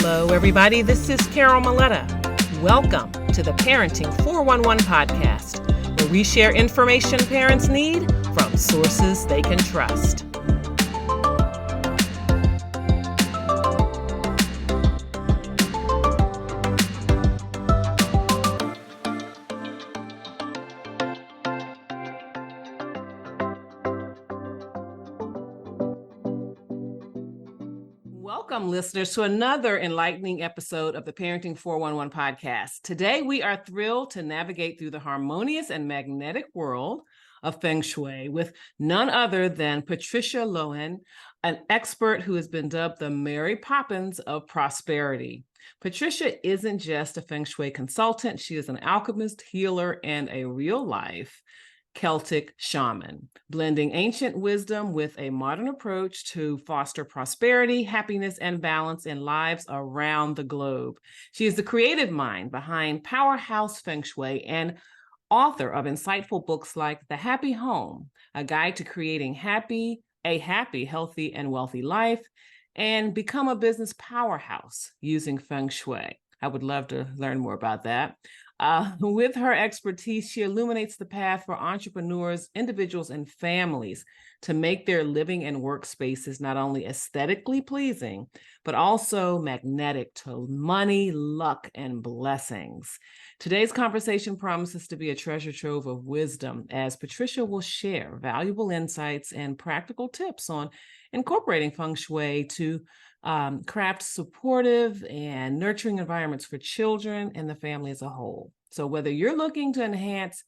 Hello, everybody. This is Carol Maletta. Welcome to the Parenting 411 podcast, where we share information parents need from sources they can trust. Welcome, listeners, to another enlightening episode of the Parenting 411 podcast. Today, we are thrilled to navigate through the harmonious and magnetic world of Feng Shui with none other than Patricia Lohan, an expert who has been dubbed the Mary Poppins of Prosperity. Patricia isn't just a Feng Shui consultant. She is an alchemist, healer, and a real-life Celtic shaman, blending ancient wisdom with a modern approach to foster prosperity, happiness, and balance in lives around the globe. She is the creative mind behind Powerhouse Feng Shui and author of insightful books like The Happy Home, a guide to creating a happy, healthy, and wealthy life, and Become a Business Powerhouse using Feng Shui. I would love to learn more about that. With her expertise, she illuminates the path for entrepreneurs, individuals, and families to make their living and workspaces not only aesthetically pleasing, but also magnetic to money, luck, and blessings. Today's conversation promises to be a treasure trove of wisdom, as Patricia will share valuable insights and practical tips on incorporating Feng Shui to craft supportive and nurturing environments for children and the family as a whole. So whether you're looking to enhance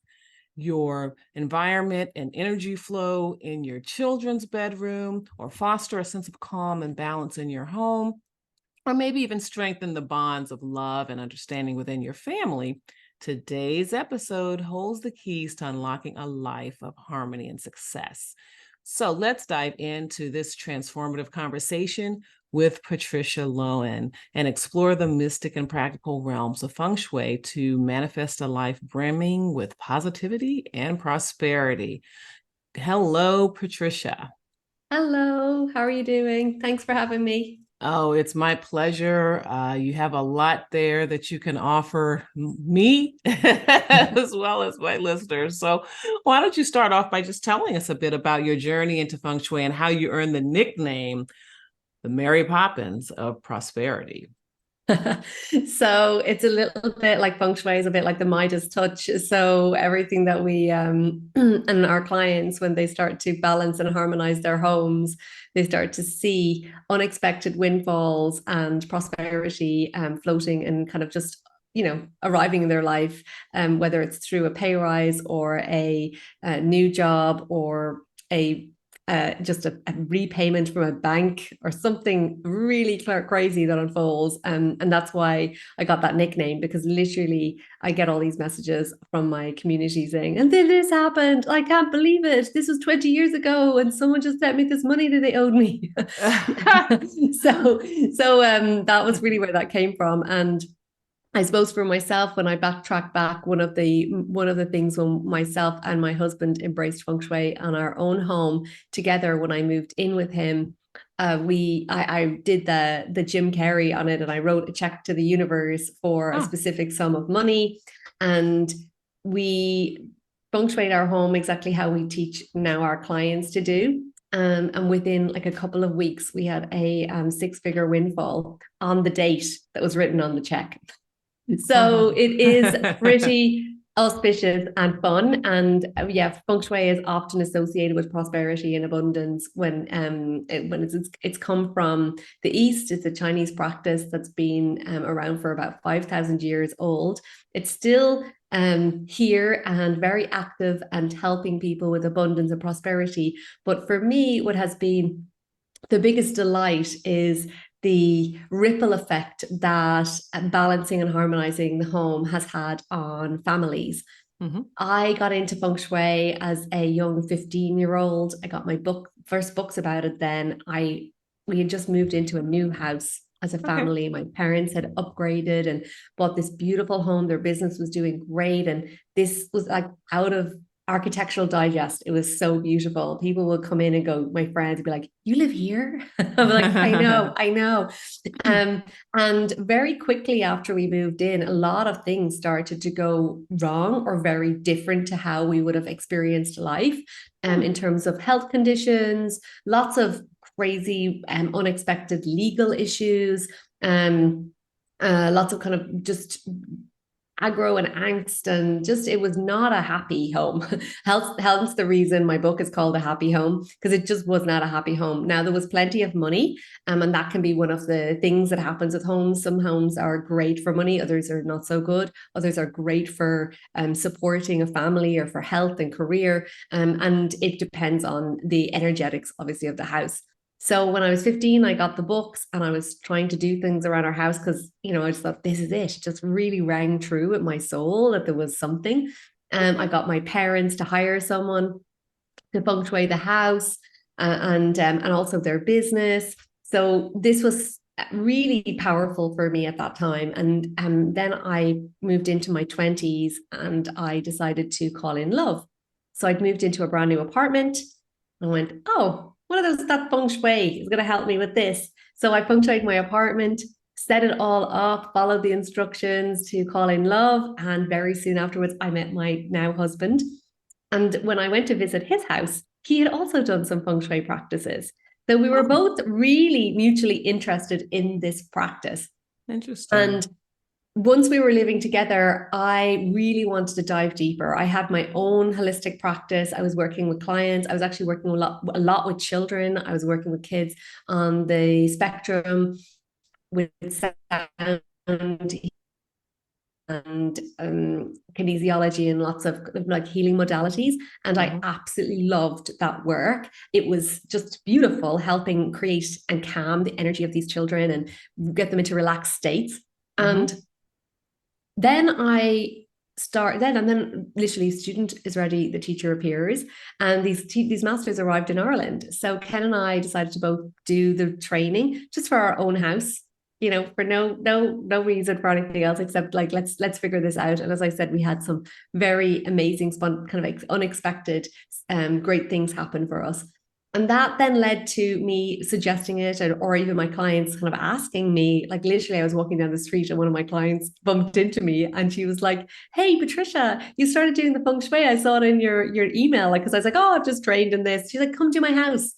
your environment and energy flow in your children's bedroom, or foster a sense of calm and balance in your home, or maybe even strengthen the bonds of love and understanding within your family, today's episode holds the keys to unlocking a life of harmony and success. So let's dive into this transformative conversation with Patricia Lohan and explore the mystic and practical realms of Feng Shui to manifest a life brimming with positivity and prosperity. Hello, Patricia. Hello, how are you doing? Thanks for having me. Oh, it's my pleasure. You have a lot there that you can offer me as well as my listeners. So why don't you start off by just telling us a bit about your journey into Feng Shui and how you earned the nickname, the Mary Poppins of Prosperity. So it's a little bit like Feng Shui is a bit like the Midas touch. So everything that we and our clients, when they start to balance and harmonize their homes, they start to see unexpected windfalls and prosperity floating and kind of just arriving in their life, whether it's through a pay rise or a new job or just a repayment from a bank or something really crazy that unfolds. And that's why I got that nickname, because literally I get all these messages from my community saying, and then this happened. I can't believe it. This was 20 years ago and someone just sent me this money that they owed me. So that was really where that came from. And I suppose for myself, when I backtrack back, one of the things when myself and my husband embraced Feng Shui on our own home together, when I moved in with him, I did the Jim Carrey on it, and I wrote a check to the universe for a specific sum of money, and we Feng Shuied our home exactly how we teach now our clients to do. And within like a couple of weeks, we had a six-figure windfall on the date that was written on the check. So it is pretty auspicious and fun. And Feng Shui is often associated with prosperity and abundance when it's come from the East. It's a Chinese practice that's been around for about 5,000 years old. It's still here and very active and helping people with abundance and prosperity. But for me, what has been the biggest delight is the ripple effect that balancing and harmonizing the home has had on families. Mm-hmm. I got into Feng Shui as a young 15-year-old. I got my first books about it then. We had just moved into a new house as a family. Okay. My parents had upgraded and bought this beautiful home. Their business was doing great. And this was like out of Architectural Digest. It was so beautiful. People would come in and go, my friends would be like, "You live here?" I'm like, I know. And very quickly after we moved in, a lot of things started to go wrong or very different to how we would have experienced life. In terms of health conditions, lots of crazy, unexpected legal issues, lots of kind of just aggro and angst, and just it was not a happy home. Hence the reason my book is called A Happy Home, because it just was not a happy home. Now, there was plenty of money, and that can be one of the things that happens with homes. Some homes are great for money, others are not so good. Others are great for supporting a family or for health and career, and it depends on the energetics, obviously, of the house. So when I was 15, I got the books and I was trying to do things around our house because, I just thought, this is it. It just really rang true with my soul that there was something. I got my parents to hire someone to feng shui the house, and also their business. So this was really powerful for me at that time. And then I moved into my 20s and I decided to call in love. So I'd moved into a brand new apartment. I went, oh, what are those, that feng shui is going to help me with this. So I feng shuied my apartment, set it all up, followed the instructions to call in love. And very soon afterwards, I met my now husband. And when I went to visit his house, he had also done some feng shui practices. So we were both really mutually interested in this practice. Interesting. And once we were living together, I really wanted to dive deeper. I had my own holistic practice. I was working with clients. I was actually working a lot with children. I was working with kids on the spectrum with sound and kinesiology and lots of like healing modalities. And I absolutely loved that work. It was just beautiful, helping create and calm the energy of these children and get them into relaxed states. And then literally student is ready, the teacher appears, and these masters arrived in Ireland. So Ken and I decided to both do the training just for our own house, for no reason for anything else except like let's figure this out. And as I said, we had some very amazing, kind of unexpected, great things happen for us. And that then led to me suggesting it, or even my clients kind of asking me, like literally I was walking down the street and one of my clients bumped into me and she was like, "Hey, Patricia, you started doing the feng shui. I saw it in your email." Like, because I was like, "Oh, I've just trained in this." She's like, "Come to my house."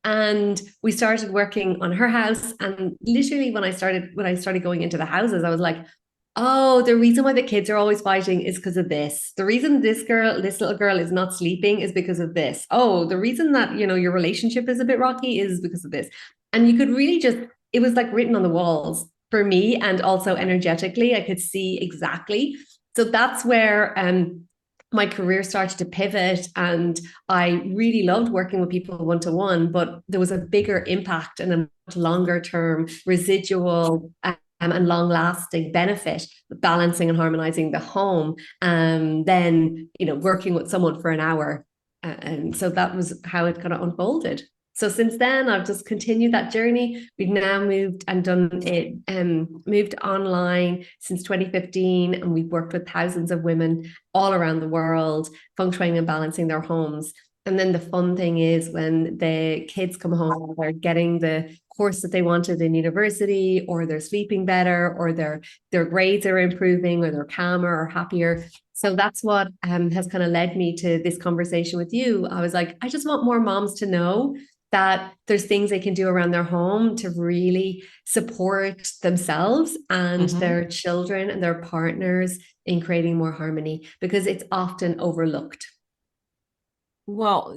And we started working on her house. And literally when I started going into the houses, I was like, oh, the reason why the kids are always fighting is because of this. The reason this little girl is not sleeping is because of this. Oh, the reason that, your relationship is a bit rocky is because of this. And you could really it was like written on the walls for me. And also energetically, I could see exactly. So that's where my career started to pivot, and I really loved working with people one-to-one, but there was a bigger impact and a much longer term residual and long-lasting benefit, balancing and harmonizing the home, then working with someone for an hour. And so that was how it kind of unfolded. So since then, I've just continued that journey. We've now moved and done it, moved online since 2015, and we've worked with thousands of women all around the world, feng shuiing and balancing their homes. And then the fun thing is when the kids come home, they're getting the course that they wanted in university, or they're sleeping better, or their grades are improving, or they're calmer or happier. So that's what has kind of led me to this conversation with you. I was like, I just want more moms to know that there's things they can do around their home to really support themselves and their children and their partners in creating more harmony, because it's often overlooked. Well,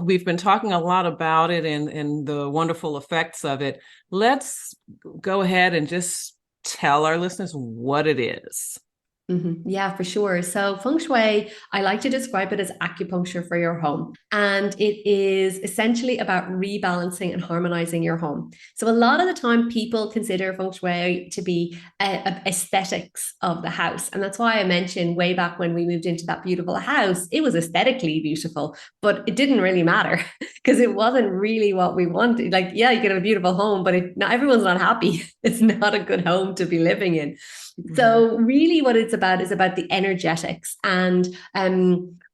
we've been talking a lot about it and the wonderful effects of it. Let's go ahead and just tell our listeners what it is. Yeah, for sure. So Feng Shui, I like to describe it as acupuncture for your home. And it is essentially about rebalancing and harmonizing your home. So a lot of the time people consider Feng Shui to be aesthetics of the house. And that's why I mentioned way back when we moved into that beautiful house, it was aesthetically beautiful, but it didn't really matter because it wasn't really what we wanted. Like, yeah, you can have a beautiful home, but not everyone's not happy. It's not a good home to be living in. So really what it's about is about the energetics. And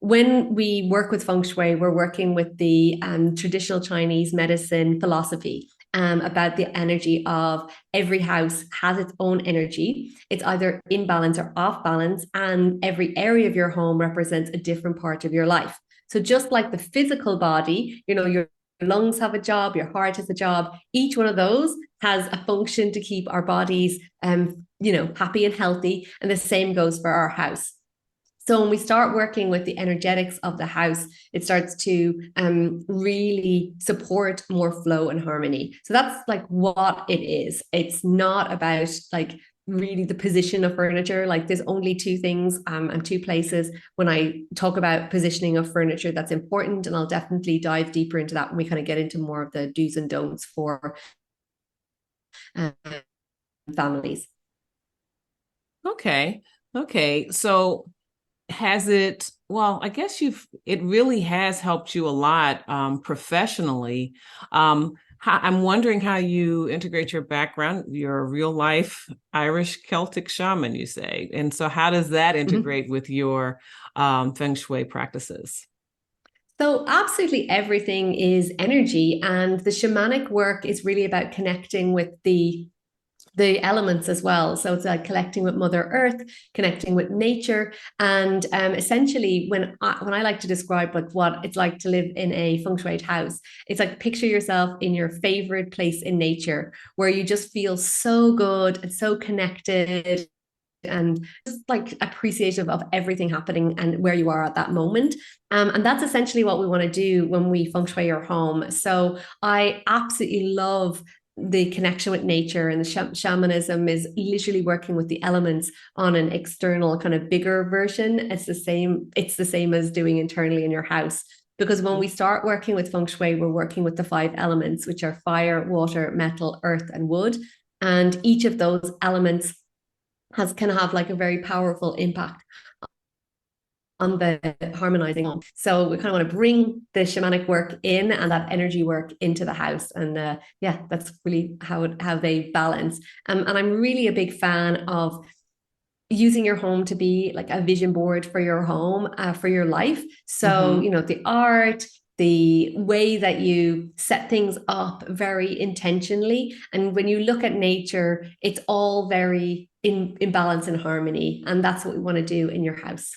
when we work with Feng Shui, we're working with the traditional Chinese medicine philosophy about the energy of every house has its own energy. It's either in balance or off balance, and every area of your home represents a different part of your life. So just like the physical body, your lungs have a job, your heart has a job. Each one of those has a function to keep our bodies, happy and healthy. And the same goes for our house. So when we start working with the energetics of the house, it starts to really support more flow and harmony. So that's like what it is. It's not about like really the position of furniture. Like there's only two things and two places when I talk about positioning of furniture that's important. And I'll definitely dive deeper into that when we kind of get into more of the do's and don'ts for families. Okay. So has it, well, I guess it really has helped you a lot professionally. I'm wondering how you integrate your background. You're a real life Irish Celtic shaman, you say. And so how does that integrate with your Feng Shui practices? So absolutely everything is energy, and the shamanic work is really about connecting with the elements as well. So it's like connecting with Mother Earth, connecting with nature, and essentially, when I like to describe like what it's like to live in a feng shui house, it's like picture yourself in your favorite place in nature, where you just feel so good and so connected, and just like appreciative of everything happening and where you are at that moment. And that's essentially what we want to do when we feng shui your home. So I absolutely love the connection with nature, and the shamanism is literally working with the elements on an external kind of bigger version. It's the same as doing internally in your house. Because when we start working with feng shui, we're working with the 5 elements, which are fire, water, metal, earth, and wood. And each of those elements can have like a very powerful impact on the harmonizing. So we kind of want to bring the shamanic work in and that energy work into the house. And that's really how they balance. And I'm really a big fan of using your home to be like a vision board for your home, for your life. So, the art, the way that you set things up very intentionally. And when you look at nature, it's all very in balance and harmony. And that's what we want to do in your house.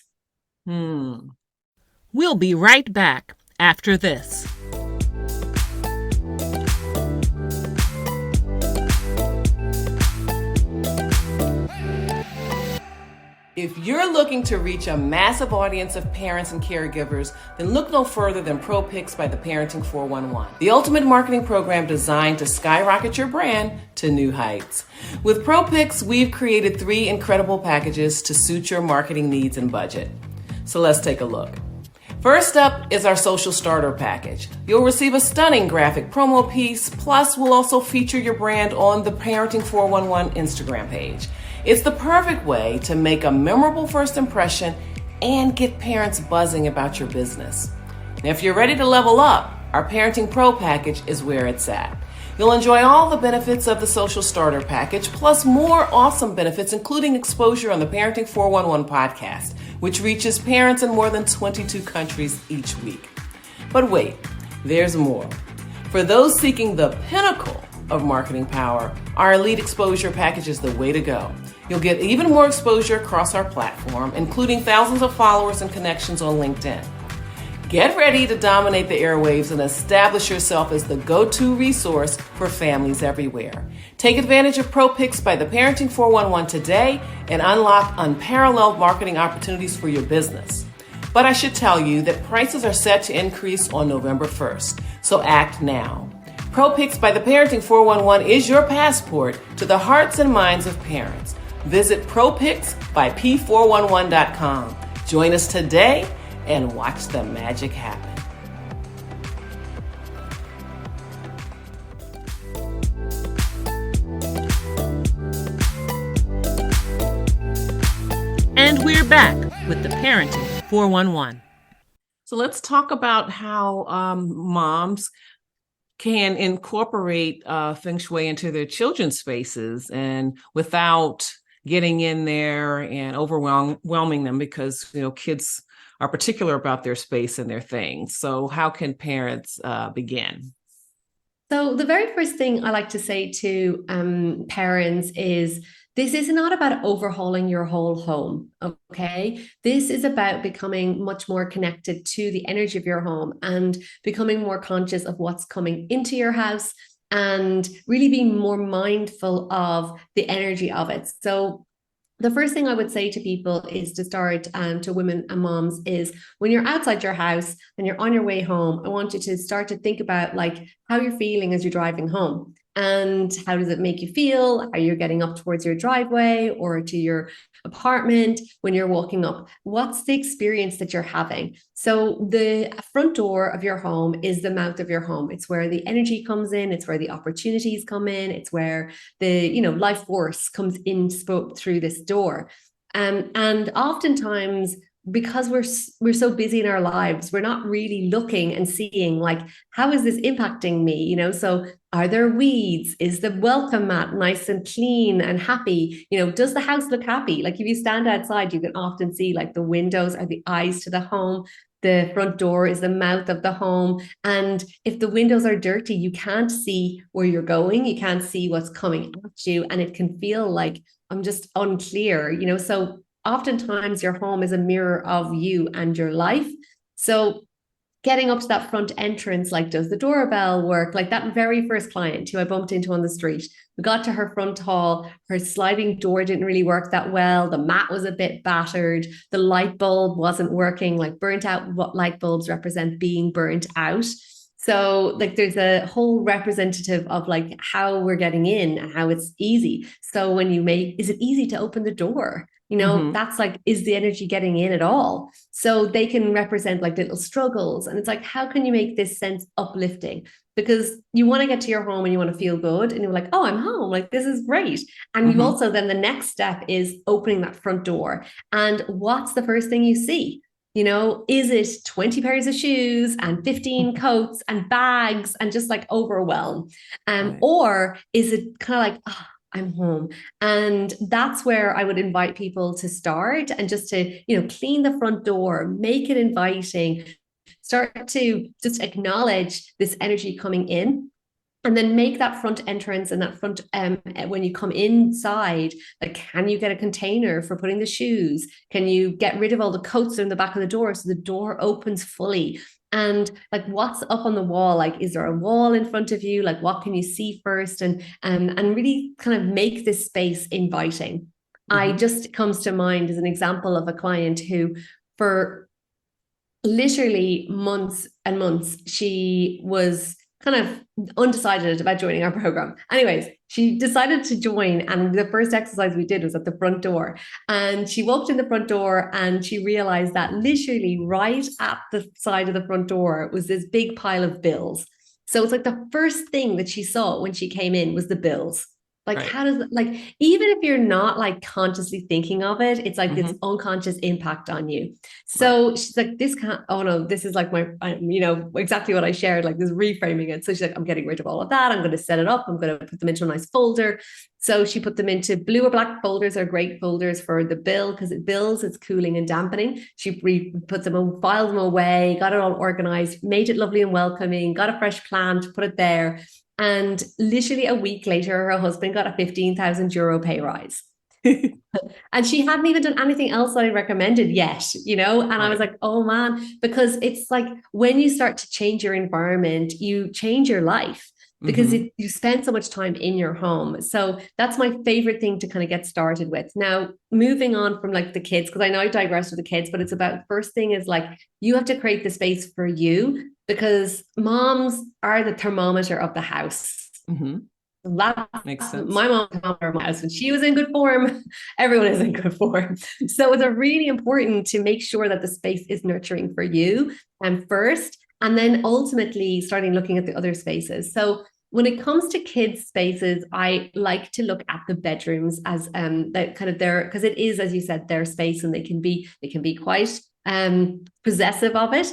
We'll be right back after this. If you're looking to reach a massive audience of parents and caregivers, then look no further than ProPix by the Parenting 411, the ultimate marketing program designed to skyrocket your brand to new heights. With ProPix, we've created 3 incredible packages to suit your marketing needs and budget. So let's take a look. First up is our social starter package. You'll receive a stunning graphic promo piece, plus we'll also feature your brand on the Parenting 411 Instagram page. It's the perfect way to make a memorable first impression and get parents buzzing about your business. Now, if you're ready to level up, our Parenting Pro package is where it's at. You'll enjoy all the benefits of the social starter package, plus more awesome benefits, including exposure on the Parenting 411 podcast, which reaches parents in more than 22 countries each week. But wait, there's more. For those seeking the pinnacle of marketing power, our Elite Exposure package is the way to go. You'll get even more exposure across our platform, including thousands of followers and connections on LinkedIn. Get ready to dominate the airwaves and establish yourself as the go-to resource for families everywhere. Take advantage of ProPix by the Parenting 411 today and unlock unparalleled marketing opportunities for your business. But I should tell you that prices are set to increase on November 1st, so act now. ProPix by the Parenting 411 is your passport to the hearts and minds of parents. Visit ProPixbyP411.com. Join us today and watch the magic happen. And we're back with the Parenting 411. So let's talk about how moms can incorporate Feng Shui into their children's spaces and without getting in there and overwhelming them, because, kids are particular about their space and their things. So how can parents begin? So the very first thing I like to say to parents is, this is not about overhauling your whole home, okay? This is about becoming much more connected to the energy of your home and becoming more conscious of what's coming into your house and really being more mindful of the energy of it. So the first thing I would say to people is to start, to women and moms, is when you're outside your house and you're on your way home, I want you to start to think about like how you're feeling as you're driving home. And how does it make you feel? Are you getting up towards your driveway or to your apartment when you're walking up? What's the experience that you're having? So the front door of your home is the mouth of your home. It's where the energy comes in. It's where the opportunities come in. It's where the life force comes in through this door. And oftentimes, because we're so busy in our lives, we're not really looking and seeing like, how is this impacting me? So are there weeds? Is the welcome mat nice and clean and happy? Does the house look happy? Like if you stand outside, you can often see like the windows are the eyes to the home. The front door is the mouth of the home. And if the windows are dirty, you can't see where you're going. You can't see what's coming at you. And it can feel like I'm just unclear. So oftentimes your home is a mirror of you and your life. So getting up to that front entrance, like, does the doorbell work? Like that very first client who I bumped into on the street, we got to her front hall, her sliding door didn't really work that well. The mat was a bit battered. The light bulb wasn't working, like burnt out. What light bulbs represent being burnt out. So like there's a whole representative of like how we're getting in and how it's easy. So when is it easy to open the door? That's like, is the energy getting in at all? So they can represent like little struggles. And it's like, how can you make this sense uplifting? Because you want to get to your home and you want to feel good. And you're like, oh, I'm home. Like, this is great. And you also, then the next step is opening that front door. And what's the first thing you see? Is it 20 pairs of shoes and 15 coats and bags and just like overwhelm? Right. Or is it kind of like, oh, I'm home? And that's where I would invite people to start, and just to, clean the front door, make it inviting, start to just acknowledge this energy coming in. And then make that front entrance and that front, when you come inside, like, can you get a container for putting the shoes? Can you get rid of all the coats in the back of the door so the door opens fully? And like, what's up on the wall? Like, is there a wall in front of you? Like, what can you see first? And really kind of make this space inviting. I just comes to mind as an example of a client who, for literally months and months, she was kind of undecided about joining our program. Anyways, she decided to join, and the first exercise we did was at the front door. And she walked in the front door and she realized that literally right at the side of the front door was this big pile of bills. So it's like the first thing that she saw when she came in was the bills. Like, right. How does, like, even if you're not like consciously thinking of it, it's like this unconscious impact on you. So she's like, this can't, oh no, this is like exactly what I shared, like this reframing it. So she's like, I'm getting rid of all of that. I'm going to set it up. I'm going to put them into a nice folder. So she put them into blue or black folders. Are great folders for the bill, because it's cooling and dampening. She put them, filed them away, got it all organized, made it lovely and welcoming, got a fresh plant, put it there. And literally a week later, her husband got a 15,000 euro pay rise. And she hadn't even done anything else that I recommended yet, And right. I was like, oh man, because it's like, when you start to change your environment, you change your life, because you spend so much time in your home. So that's my favorite thing to kind of get started with. Now, moving on from like the kids, because I know I digressed with the kids, but it's about, first thing is like, you have to create the space for you, because moms are the thermometer of the house. That makes sense. My mom thermometer my house. When she was in good form, everyone is in good form. So it's really important to make sure that the space is nurturing for you first, and then ultimately starting looking at the other spaces. So when it comes to kids' spaces, I like to look at the bedrooms as that kind of their, because it is, as you said, their space, and they can be quite possessive of it.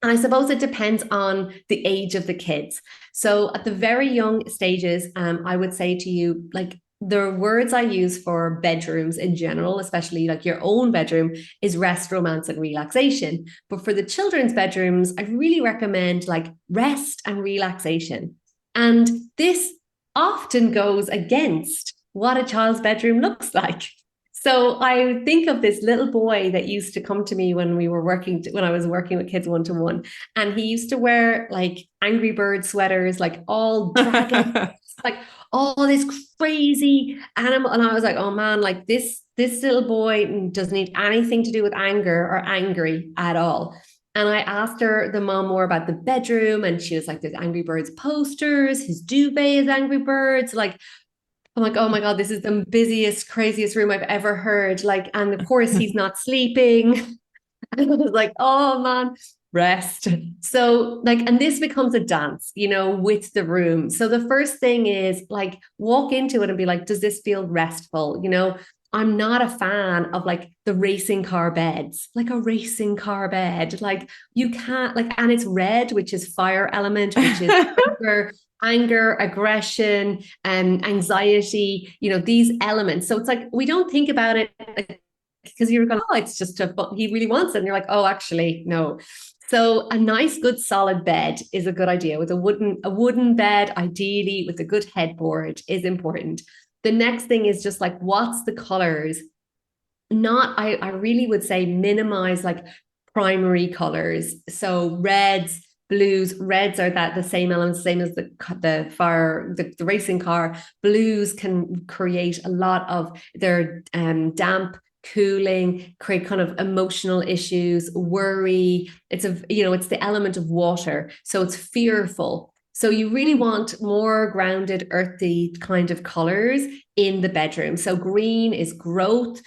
And I suppose it depends on the age of the kids. So at the very young stages, I would say to you, like, the words I use for bedrooms in general, especially like your own bedroom, is rest, romance, and relaxation. But for the children's bedrooms, I really recommend like rest and relaxation. And this often goes against what a child's bedroom looks like. So I think of this little boy that used to come to me when I was working with kids one-to-one, and he used to wear like Angry Bird sweaters, like all dragon, like all this crazy animal. And I was like, oh man, like this little boy doesn't need anything to do with anger or angry at all. And I asked her, the mom, more about the bedroom, and she was like, there's Angry Birds posters, his duvet is Angry Birds. Like, I'm like, oh my God, this is the busiest, craziest room I've ever heard. Like, and of course he's not sleeping. And I was like, oh man, rest. So like, and this becomes a dance, with the room. So the first thing is like, walk into it and be like, does this feel restful? I'm not a fan of like the racing car beds, like a racing car bed. Like you can't like, and it's red, which is fire element, which is anger, aggression, and anxiety, these elements. So it's like, we don't think about it because you're going, oh, it's just he really wants it. And you're like, oh, actually, no. So a nice, good, solid bed is a good idea. With a wooden bed, ideally with a good headboard, is important. The next thing is just like, what's the colors? I really would say minimize like primary colors. So reds, blues, reds are the same elements, same as the fire, the racing car. Blues can create a lot of their damp, cooling, create kind of emotional issues, worry. It's the element of water, so it's fearful. So you really want more grounded, earthy kind of colors in the bedroom. So green is growth,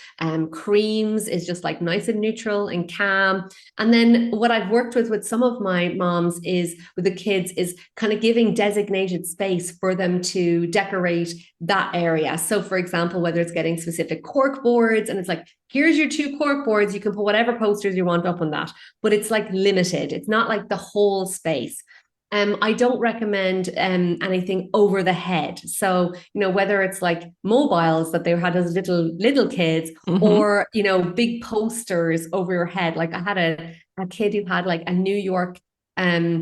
creams is just like nice and neutral and calm. And then what I've worked with some of my moms is with the kids is kind of giving designated space for them to decorate that area. So for example, whether it's getting specific cork boards, and it's like, here's your 2 cork boards, you can put whatever posters you want up on that, but it's like limited. It's not like the whole space. I don't recommend anything over the head. So, whether it's like mobiles that they had as little kids, or, big posters over your head. Like I had a kid who had like a New York, night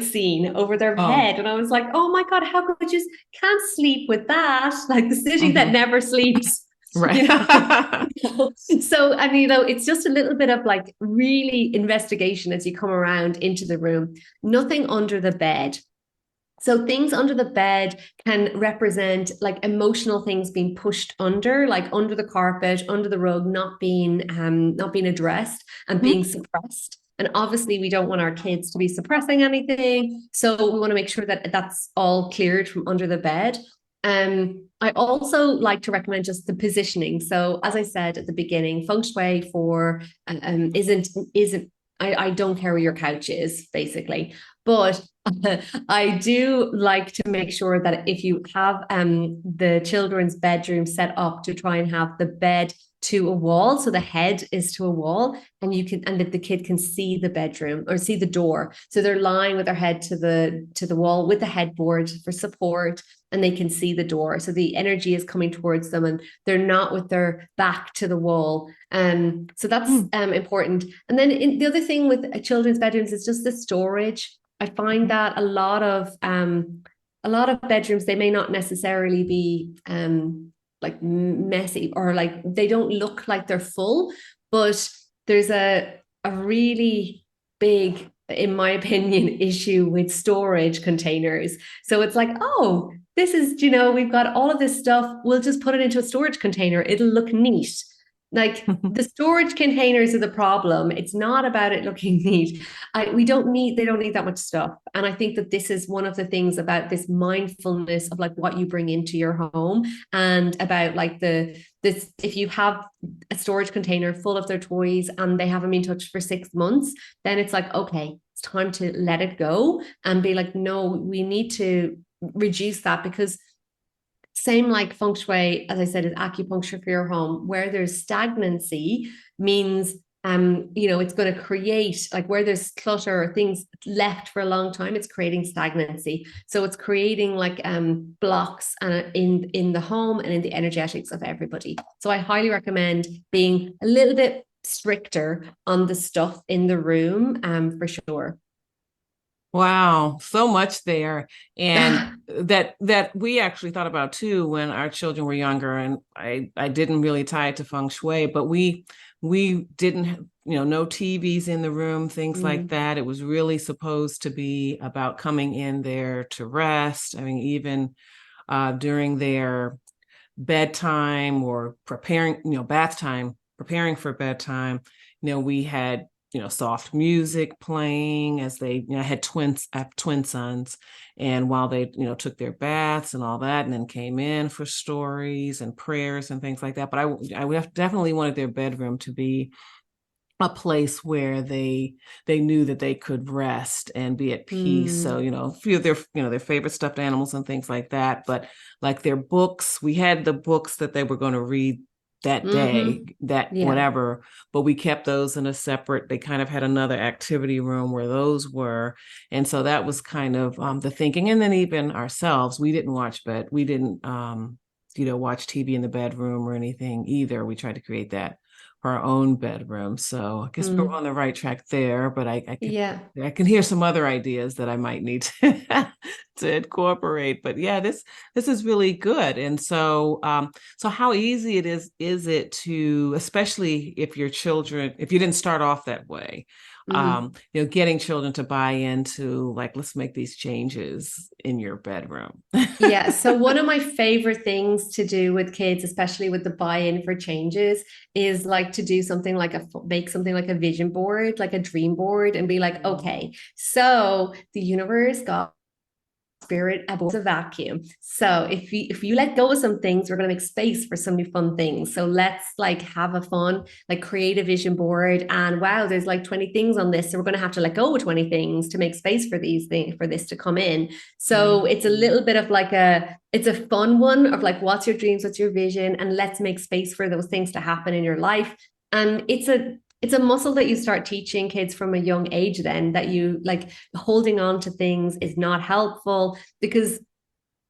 scene over their head. And I was like, oh my God, how could you can't sleep with that? Like the city that never sleeps. Right. So, and it's just a little bit of like really investigation as you come around into the room. Nothing under the bed. So things under the bed can represent like emotional things being pushed under, like under the carpet, under the rug, not being addressed and being suppressed. And obviously we don't want our kids to be suppressing anything. So we want to make sure that that's all cleared from under the bed. I also like to recommend just the positioning. So as I said at the beginning, Feng Shui for isn't I don't care where your couch is, basically. But I do like to make sure that if you have the children's bedroom set up to try and have the bed to a wall, so the head is to a wall, and that the kid can see the bedroom or see the door. So they're lying with their head to the wall with the headboard for support, and they can see the door. So the energy is coming towards them, and they're not with their back to the wall. So that's important. And then the other thing with children's bedrooms is just the storage. I find that a lot of bedrooms, they may not necessarily be like messy, or like they don't look like they're full, but there's a really big, in my opinion, issue with storage containers. So it's like, oh, this is, we've got all of this stuff, we'll just put it into a storage container, it'll look neat. Like the storage containers are the problem. It's not about it looking neat. They don't need that much stuff. And I think that this is one of the things about this mindfulness of like what you bring into your home, and about like if you have a storage container full of their toys and they haven't been touched for 6 months, then it's like, okay, it's time to let it go and be like, no, we need to reduce that, because same like Feng Shui, as I said, is acupuncture for your home. Where there's stagnancy means it's going to create, like where there's clutter or things left for a long time, it's creating stagnancy. So it's creating like blocks in the home and in the energetics of everybody. So I highly recommend being a little bit stricter on the stuff in the room, for sure. Wow, so much there. And that we actually thought about too when our children were younger. And I didn't really tie it to feng shui, but we didn't, no TVs in the room, things like that. It was really supposed to be about coming in there to rest. I mean, even during their bedtime or preparing, bath time, preparing for bedtime, we had soft music playing as they, I have twin sons, and while they, took their baths and all that, and then came in for stories and prayers and things like that. But I definitely wanted their bedroom to be a place where they knew that they could rest and be at peace. So, a few of their, their favorite stuffed animals and things like that. But like their books, we had the books that they were going to read that day, whatever, but we kept those in a separate, they kind of had another activity room where those were. And so that was kind of the thinking. And then even ourselves, we didn't watch watch TV in the bedroom or anything either. We tried to create that for our own bedroom. So I guess we're on the right track there, but I can hear some other ideas that I might need to, to incorporate. But yeah, this is really good. And so so how easy is it to, especially if your children, if you didn't start off that way, getting children to buy into, like, let's make these changes in your bedroom. Yeah. So one of my favorite things to do with kids, especially with the buy-in for changes, is like to do something like make something like a vision board, like a dream board, and be like, okay, so the universe got spirit abhors a vacuum. So if you let go of some things, we're going to make space for some new fun things. So let's like have a fun, like create a vision board. And wow, there's like 20 things on this. So we're going to have to let go of 20 things to make space for these things, for this to come in. So it's a little bit of like it's a fun one of like, what's your dreams? What's your vision? And let's make space for those things to happen in your life. And it's a muscle that you start teaching kids from a young age, then, that you like holding on to things is not helpful, because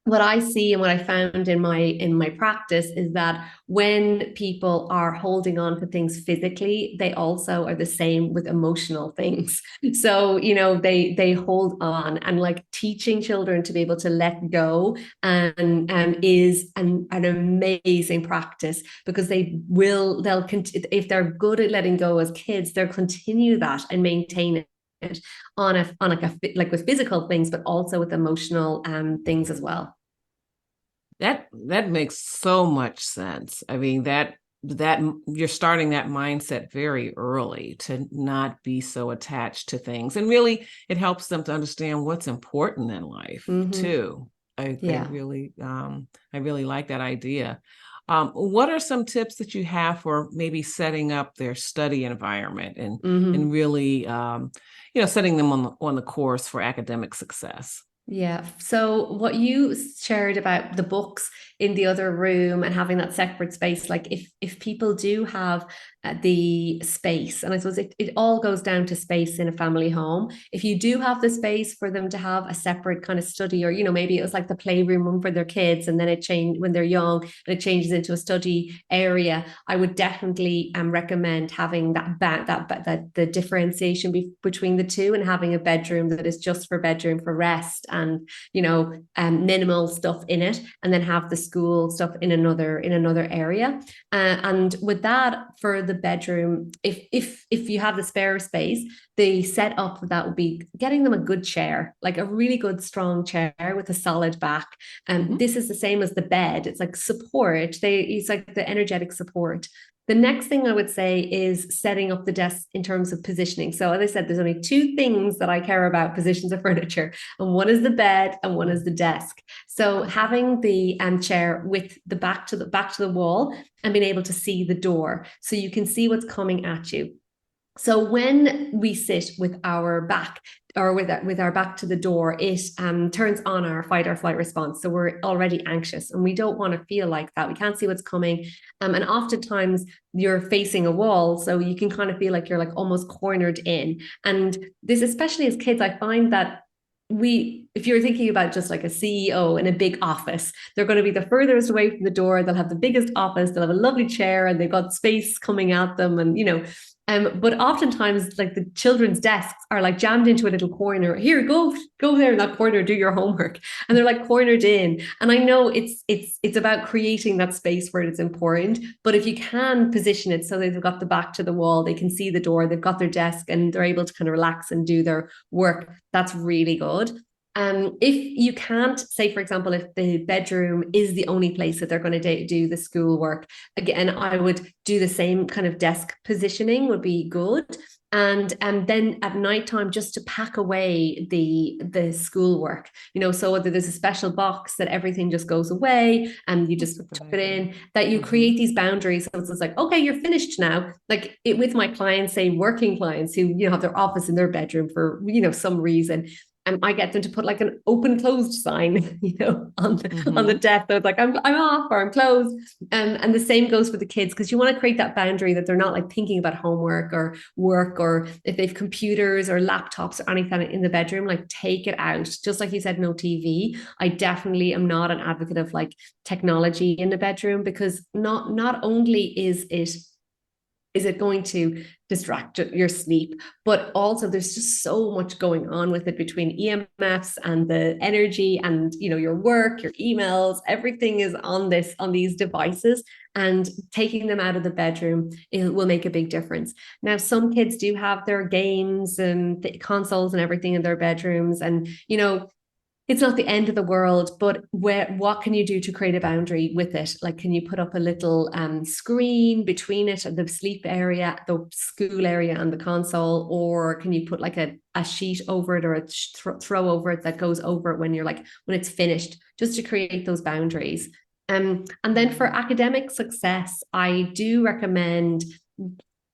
what I see and what I found in my practice is that when people are holding on to things physically, they also are the same with emotional things. So, they hold on, and like teaching children to be able to let go and is an amazing practice, because if they're good at letting go as kids, they'll continue that and maintain it on like with physical things, but also with emotional things as well. That makes so much sense. I mean, that you're starting that mindset very early to not be so attached to things. And really, it helps them to understand what's important in life too. I really like that idea. What are some tips that you have for maybe setting up their study environment and really, setting them on the course for academic success? Yeah. So what you shared about the books in the other room and having that separate space, like if people do have the space, and I suppose it all goes down to space in a family home. If you do have the space for them to have a separate kind of study, or maybe it was like the playroom room for their kids, and then it changed when they're young and it changes into a study area, I would definitely recommend having that the differentiation between the two, and having a bedroom that is just for bedroom, for rest, and minimal stuff in it, and then have the school stuff in another area. And with that, for the bedroom, if you have the spare space, the setup that would be getting them a good chair, like a really good strong chair with a solid back. And this is the same as the bed. It's like support. It's like the energetic support. The next thing I would say is setting up the desk in terms of positioning. So as I said, there's only two things that I care about positions of furniture, and one is the bed and one is the desk. So having the chair with the back to the wall, and being able to see the door, so you can see what's coming at you. So when we sit with our back or with our back to the door, it turns on our fight or flight response. So we're already anxious and we don't want to feel like that. We can't see what's coming. And oftentimes you're facing a wall. So you can kind of feel like you're like almost cornered in. And this, especially as kids, I find that if you're thinking about just like a CEO in a big office, they're going to be the furthest away from the door. They'll have the biggest office. They'll have a lovely chair and they've got space coming at them. And, but oftentimes like the children's desks are like jammed into a little corner. Here, go there in that corner, do your homework. And they're like cornered in. And I know it's about creating that space where it's important. But if you can position it so they've got the back to the wall, they can see the door, they've got their desk and they're able to kind of relax and do their work, that's really good. If you can't, say, for example, if the bedroom is the only place that they're going to do the schoolwork, again, I would do the same kind of desk positioning would be good. And then at nighttime, just to pack away the schoolwork, so whether there's a special box that everything just goes away and you just tuck it in, that you create these boundaries. So it's like, okay, you're finished now. Like with my clients, say working clients who, have their office in their bedroom for, some reason. I get them to put like an open closed sign, on the desk. So it's like, I'm off or I'm closed. And the same goes for the kids, because you want to create that boundary that they're not like thinking about homework or work, or if they've computers or laptops or anything in the bedroom, like take it out. Just like you said, no TV. I definitely am not an advocate of like technology in the bedroom, because not only is it going to distract your sleep, but also there's just so much going on with it between EMFs and the energy and, your work, your emails, everything is on these devices, and taking them out of the bedroom, it will make a big difference. Now, some kids do have their games and the consoles and everything in their bedrooms, and, it's not the end of the world, but what can you do to create a boundary with it? Like, can you put up a little screen between it and the sleep area, the school area and the console? Or can you put like a sheet over it, or a throw over it that goes over it when it's finished, just to create those boundaries. And then for academic success, I do recommend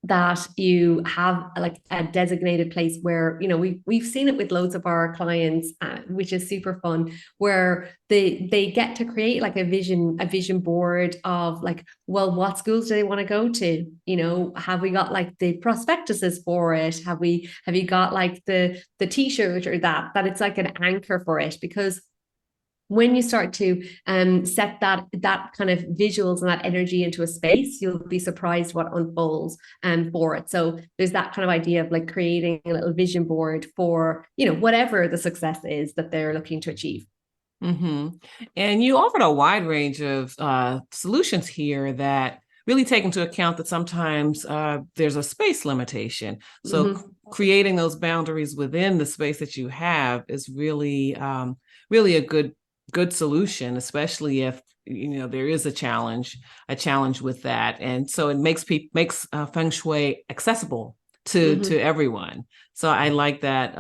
that you have like a designated place where, we've seen it with loads of our clients, which is super fun, where they get to create like a vision board of like, well, what schools do they want to go to? Have we got like the prospectuses for it? Have you got like the t-shirt, or that it's like an anchor for it? Because when you start to set that kind of visuals and that energy into a space, you'll be surprised what unfolds for it. So there's that kind of idea of like creating a little vision board for, whatever the success is that they're looking to achieve. Mm-hmm. And you offered a wide range of solutions here that really take into account that sometimes there's a space limitation. So creating those boundaries within the space that you have is really, really a good solution, especially if there is a challenge with that. And so it makes Feng Shui accessible to everyone. So I like that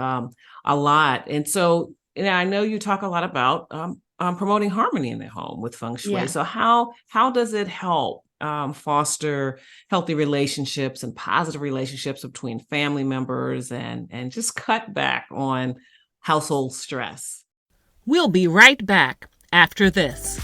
a lot. And so I know you talk a lot about promoting harmony in the home with Feng Shui. Yeah. So how does it help foster healthy relationships and positive relationships between family members, and just cut back on household stress? We'll be right back after this.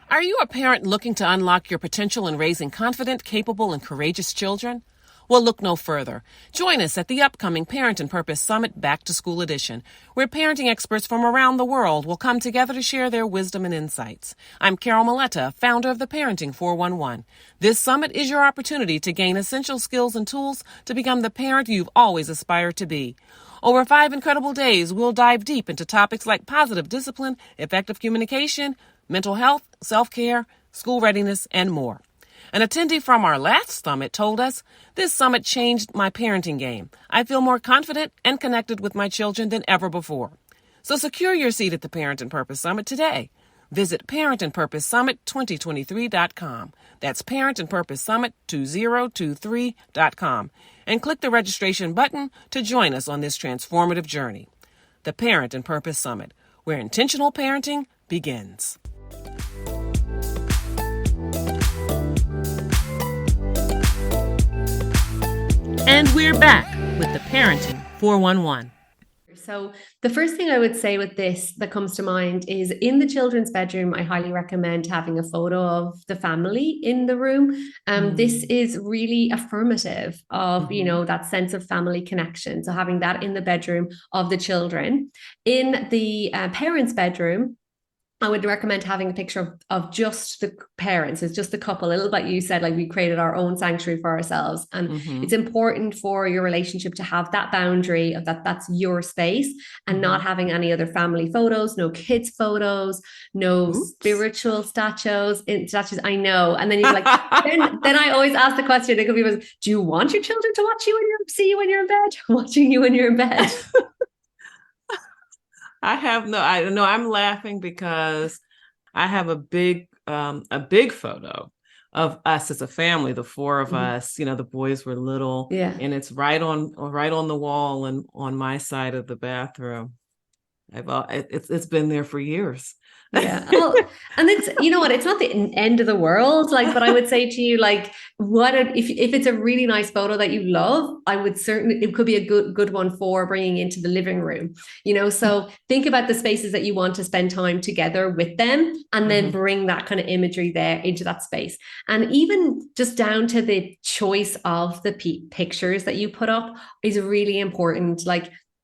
Are you a parent looking to unlock your potential in raising confident, capable, and courageous children? Well, look no further. Join us at the upcoming Parent and Purpose Summit Back to School Edition, where parenting experts from around the world will come together to share their wisdom and insights. I'm Carol Maletta, founder of the Parenting 411. This summit is your opportunity to gain essential skills and tools to become the parent you've always aspired to be. Over 5 incredible days, we'll dive deep into topics like positive discipline, effective communication, mental health, self-care, school readiness, and more. An attendee from our last summit told us, "This summit changed my parenting game. I feel more confident and connected with my children than ever before." So secure your seat at the Parent and Purpose Summit today. Visit parentandpurposesummit2023.com. That's parentandpurposesummit2023.com. And click the registration button to join us on this transformative journey. The Parent and Purpose Summit, where intentional parenting begins. And we're back with the Parenting 411. So the first thing I would say with this that comes to mind is in the children's bedroom, I highly recommend having a photo of the family in the room. This is really affirmative of, that sense of family connection. So having that in the bedroom of the children. In the parents' bedroom, I would recommend having a picture of just the parents. It's just the couple. A little bit you said, like we created our own sanctuary for ourselves. And it's important for your relationship to have that boundary of that's your space and not having any other family photos, no kids photos, no spiritual statues. I know. And then you're like, then I always ask the question, it could be, do you want your children to watch you see you when you're in bed? Watching you when you're in bed? I'm laughing because I have a big photo of us as a family, the four of us, the boys were little, and it's right on the wall and on my side of the bathroom. It's been there for years. Yeah. Well, and it's, it's not the end of the world. But I would say to you, if it's a really nice photo that you love, it could be a good one for bringing into the living room, so think about the spaces that you want to spend time together with them and then bring that kind of imagery there into that space. And even just down to the choice of the pictures that you put up is really important.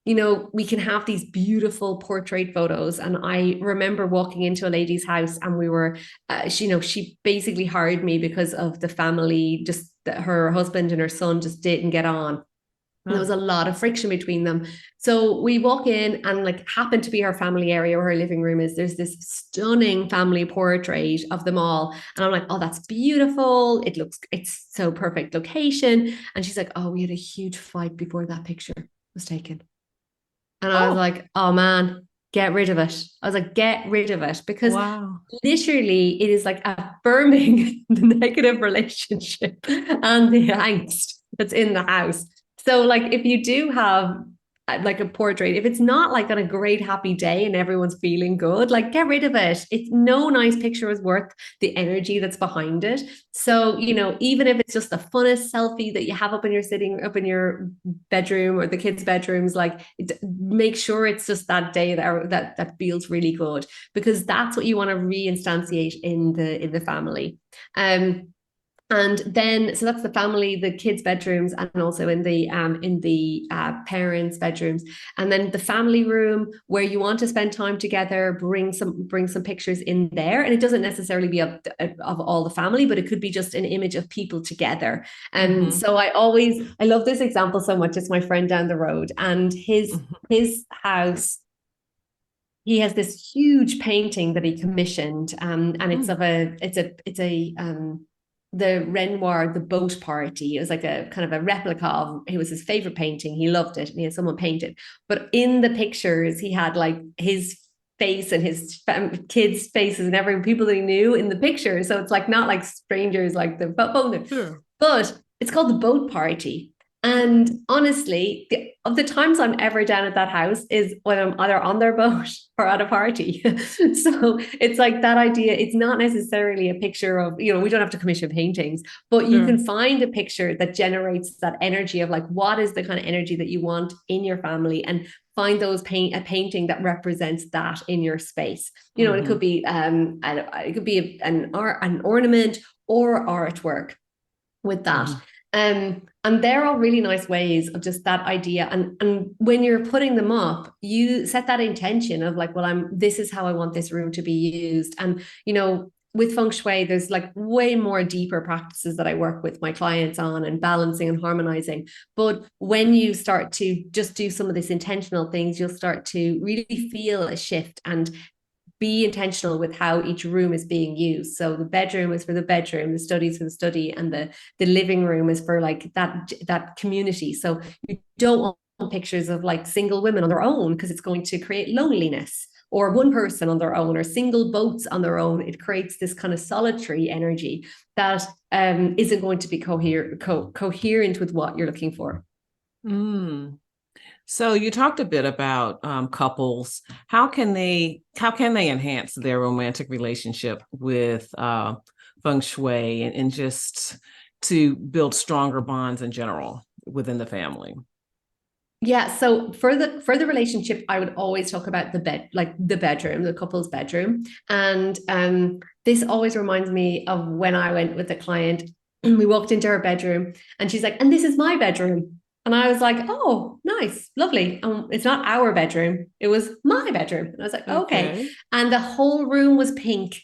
We can have these beautiful portrait photos. And I remember walking into a lady's house and we were, she basically hired me because of the family, just that her husband and her son just didn't get on. And there was a lot of friction between them. So we walk in and happened to be her family area where her living room is. There's this stunning family portrait of them all. And I'm like, oh, that's beautiful. It's so perfect location. And she's like, oh, we had a huge fight before that picture was taken. And I was like, oh man, get rid of it. I was like, get rid of it. Because literally it is affirming the negative relationship and the angst that's in the house. So if you do have a portrait, if it's not on a great happy day and everyone's feeling good, get rid of it. It's no nice picture is worth the energy that's behind it. So, even if it's just the funnest selfie that you have up in your bedroom or the kids' bedrooms, make sure it's just that day that feels really good, because that's what you want to reinstantiate in the family. And then, so that's the family, the kids' bedrooms, and also in the parents' bedrooms. And then the family room where you want to spend time together, bring some pictures in there. And it doesn't necessarily be of all the family, but it could be just an image of people together. And so I love this example so much. It's my friend down the road, and his house. He has this huge painting that he commissioned, and it's the Renoir, the boat party. It was a kind of a replica of, it was his favorite painting. He loved it and he had someone paint it. But in the pictures, he had his face and his kids' faces and every people that he knew in the picture. So it's not strangers, the boat. Sure. But it's called the boat party. And honestly, of the times I'm ever down at that house is when I'm either on their boat or at a party. So it's that idea. It's not necessarily a picture of, we don't have to commission paintings, but you can find a picture that generates that energy of what is the kind of energy that you want in your family, and find a painting that represents that in your space. It could be an ornament or artwork with that. And they're all really nice ways of just that idea. And when you're putting them up, you set that intention of this is how I want this room to be used. And, with Feng Shui, there's way more deeper practices that I work with my clients on, and balancing and harmonizing. But when you start to just do some of these intentional things, you'll start to really feel a shift and be intentional with how each room is being used. So the bedroom is for the bedroom, the study is for the study, and the living room is for that community. So you don't want pictures of single women on their own, because it's going to create loneliness, or one person on their own, or single boats on their own. It creates this kind of solitary energy that isn't going to be coherent with what you're looking for. So you talked a bit about couples. How can they enhance their romantic relationship with Feng Shui and just to build stronger bonds in general? within the family? Yeah, so for the relationship, I would always talk about the bed, like the bedroom, the couple's bedroom. And this always reminds me of when I went with a client. We walked into her bedroom and she's like, and this is my bedroom. And I was like, oh, nice, lovely. It's not our bedroom, it was my bedroom. And I was like, okay. And the whole room was pink.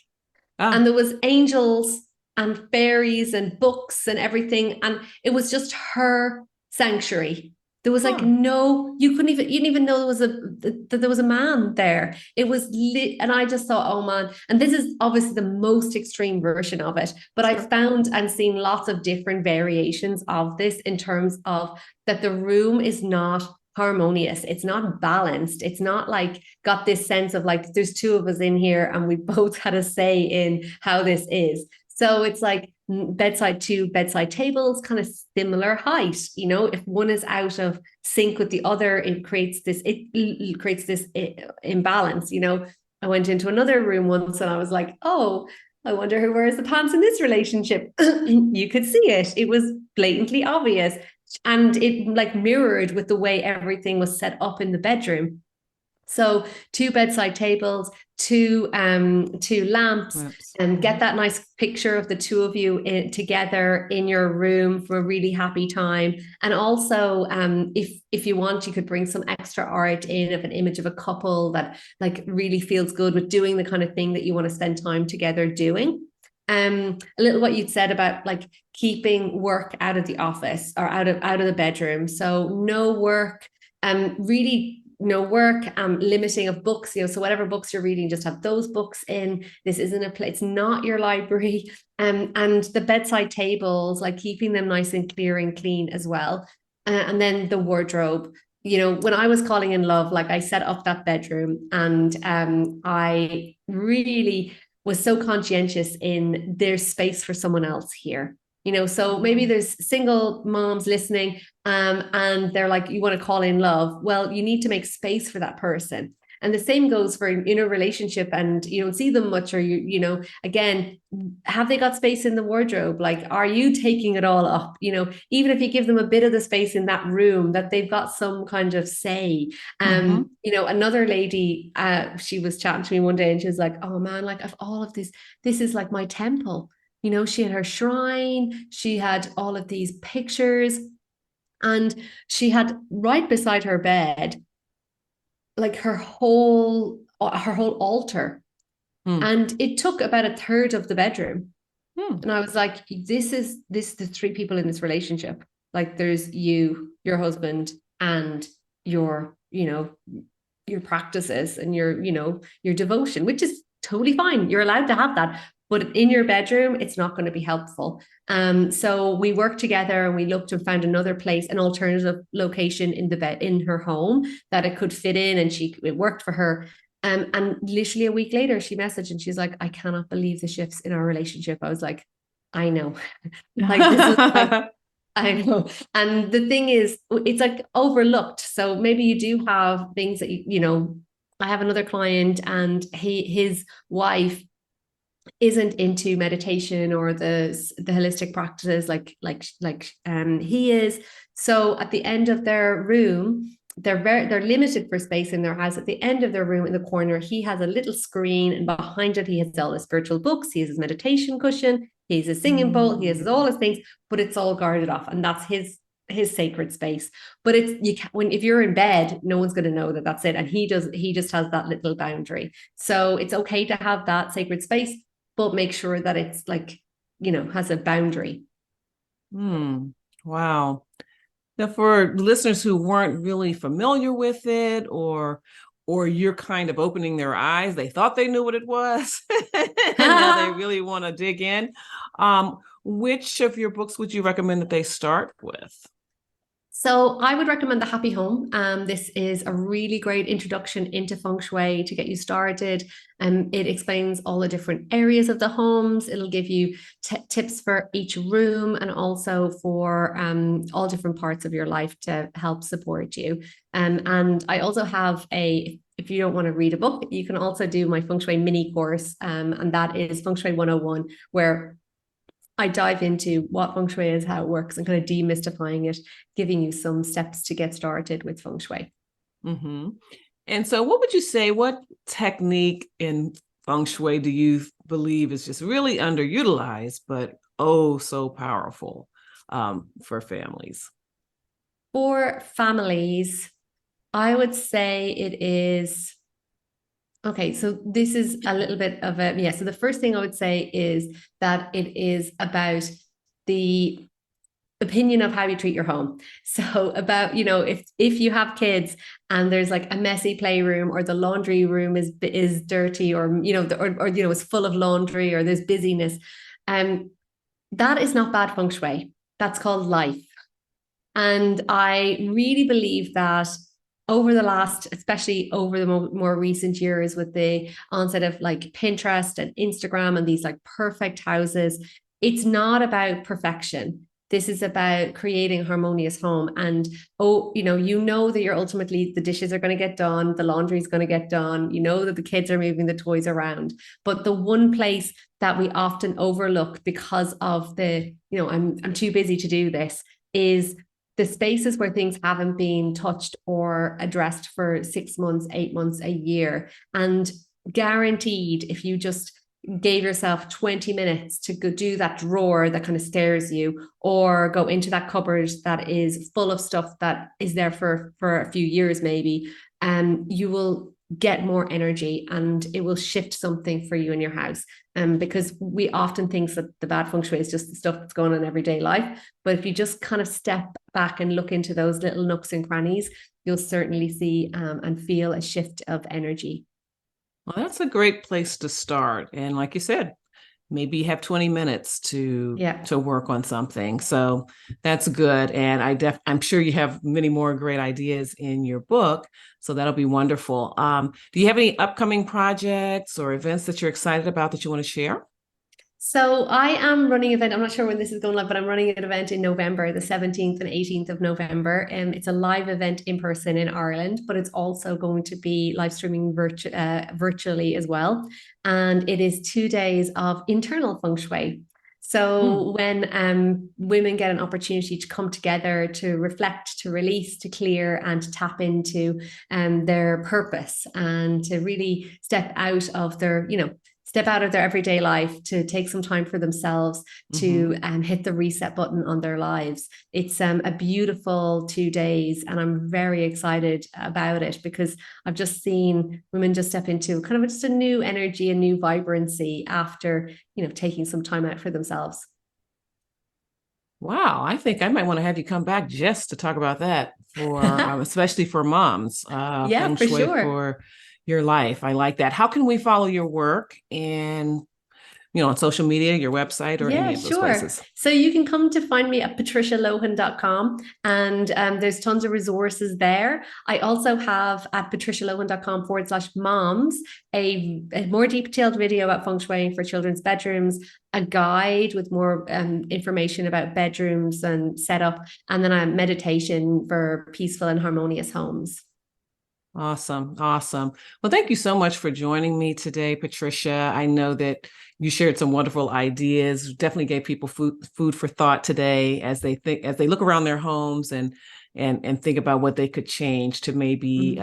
And there was angels and fairies and books and everything. And it was just her sanctuary. There was like no, you didn't even know there was a man there. It was lit, and I just thought, oh man. And this is obviously the most extreme version of it, but I found and seen lots of different variations of this in terms of that the room is not harmonious. It's not balanced. It's not like got this sense of like there's two of us in here and we both had a say in how this is. So it's like bedside tables, kind of similar height. You know, if one is out of sync with the other, it creates this imbalance. You know, I went into another room once and I was like, oh, I wonder who wears the pants in this relationship. You could see it. It was blatantly obvious. And it like mirrored with the way everything was set up in the bedroom. So 2 bedside tables, two lamps, and get that nice picture of the two of you together in your room for a really happy time. And also, if you want, you could bring some extra art in of an image of a couple that like really feels good with doing the kind of thing that you want to spend time together doing. A little what you'd said about like keeping work out of the office or out of the bedroom. So no work, really no work, limiting of books, you know, so whatever books you're reading, just have those books in. This isn't a place, it's not your library. And the bedside tables, like keeping them nice and clear and clean as well. And then the wardrobe. You know, when I was calling in love, like I set up that bedroom and I really was so conscientious in there's space for someone else here. You know, so maybe there's single moms listening, and they're like, you want to call in love. Well, you need to make space for that person. And the same goes for in a relationship and you don't see them much, or you know, again, have they got space in the wardrobe? Like, are you taking it all up? You know, even if you give them a bit of the space in that room, that they've got some kind of say. You know, another lady, she was chatting to me one day and she was like, oh man, like of all of this is like my temple. You know, she had her shrine, she had all of these pictures, and she had right beside her bed like her whole altar. And it took about a third of the bedroom. And I was like, this is the 3 people in this relationship. Like there's you, your husband, and your, you know, your practices and your, you know, your devotion, which is totally fine. You're allowed to have that. But in your bedroom, it's not going to be helpful. So we worked together and we looked and found another place, an alternative location in the bed in her home that it could fit in, and it worked for her. And literally a week later, she messaged and she's like, I cannot believe the shifts in our relationship. I was like, I know. Like this is like, I know. And the thing is, it's like overlooked. So maybe you do have things that you know, I have another client and his wife isn't into meditation or the holistic practices like he is. So at the end of their room, they're limited for space in their house. At the end of their room in the corner, he has a little screen, and behind it he has all his spiritual books, he has his meditation cushion, he has his singing bowl, he has all his things, but it's all guarded off, and that's his sacred space. But it's you can if you're in bed, no one's going to know that that's it, and he just has that little boundary. So it's okay to have that sacred space, but make sure that it's like, you know, has a boundary. Wow. Now, for listeners who weren't really familiar with it, or you're kind of opening their eyes, they thought they knew what it was, and now they really want to dig in. Which of your books would you recommend that they start with? So I would recommend The Happy Home. This is a really great introduction into Feng Shui to get you started. It explains all the different areas of the homes. It'll give you tips for each room and also for all different parts of your life to help support you. And I also have if you don't want to read a book, you can also do my Feng Shui mini course. And that is Feng Shui 101, where I dive into what Feng Shui is, how it works, and kind of demystifying it, giving you some steps to get started with Feng Shui. Mm-hmm. And so what would you say, what technique in Feng Shui do you believe is just really underutilized, but oh, so powerful for families? For families, I would say it is. Okay, so this is a little bit of a, yeah. So the first thing I would say is that it is about the opinion of how you treat your home. So about, if you have kids and there's like a messy playroom, or the laundry room is dirty, or it's full of laundry, or there's busyness, that is not bad feng shui. That's called life. And I really believe that over the last, especially over the more recent years, with the onset of like Pinterest and Instagram and these like perfect houses, it's not about perfection. This is about creating a harmonious home. And that you're ultimately, the dishes are going to get done, the laundry is going to get done, that the kids are moving the toys around. But the one place that we often overlook because of I'm too busy to do this, is the spaces where things haven't been touched or addressed for 6 months, 8 months, a year. And guaranteed, if you just gave yourself 20 minutes to go do that drawer that kind of scares you, or go into that cupboard that is full of stuff that is there for a few years maybe, you will get more energy, and it will shift something for you in your house. Because we often think that the bad feng shui is just the stuff that's going on in everyday life. But if you just kind of step back and look into those little nooks and crannies, you'll certainly see and feel a shift of energy. Well, that's a great place to start. And like you said, maybe you have 20 minutes to work on something. So that's good. And I'm sure you have many more great ideas in your book. So that'll be wonderful. Do you have any upcoming projects or events that you're excited about that you want to share? So I am running an event. I'm not sure when this is going live, but I'm running an event in November, the 17th and 18th of November. And it's a live event in person in Ireland, but it's also going to be live streaming virtually as well. And it is 2 days of internal feng shui. So when women get an opportunity to come together, to reflect, to release, to clear, and to tap into their purpose, and to really step out of their everyday life, to take some time for themselves, to hit the reset button on their lives. It's a beautiful 2 days, and I'm very excited about it, because I've just seen women just step into kind of just a new energy, a new vibrancy after, taking some time out for themselves. Wow, I think I might want to have you come back just to talk about that for especially for moms, Yeah, feng for shui sure. for your life. I like that. How can we follow your work and on social media, your website, or Yeah, any of those sure. places? So you can come to find me at patricialohan.com, and there's tons of resources there. I also have at patricialohan.com/moms a more detailed video about feng shui for children's bedrooms, a guide with more information about bedrooms and setup, and then a meditation for peaceful and harmonious homes. Awesome. Awesome. Well, thank you so much for joining me today, Patricia. I know that you shared some wonderful ideas, definitely gave people food for thought today as they look around their homes and think about what they could change to maybe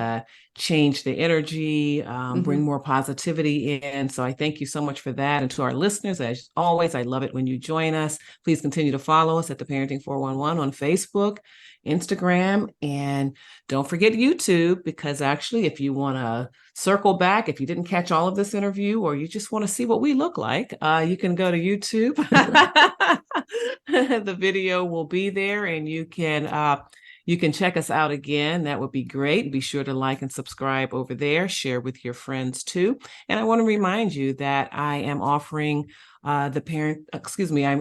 change the energy, bring more positivity in. So I thank you so much for that. And to our listeners, as always, I love it when you join us. Please continue to follow us at the Parenting 411 on Facebook, Instagram, and don't forget YouTube, because actually, if you want to circle back, if you didn't catch all of this interview, or you just want to see what we look like, you can go to YouTube. The video will be there, and you can check us out again. That would be great. Be sure to like and subscribe over there. Share with your friends too. And I want to remind you that I am offering I'm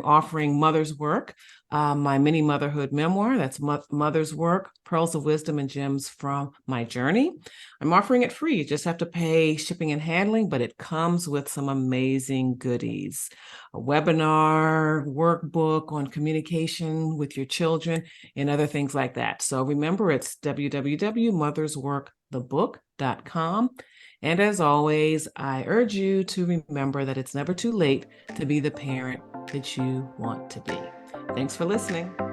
offering Mother's Work, my mini motherhood memoir. That's Mother's Work, Pearls of Wisdom and Gems from My Journey. I'm offering it free. You just have to pay shipping and handling, but it comes with some amazing goodies. A webinar, workbook on communication with your children, and other things like that. So remember, it's www.mothersworkthebook.com. And as always, I urge you to remember that it's never too late to be the parent that you want to be. Thanks for listening.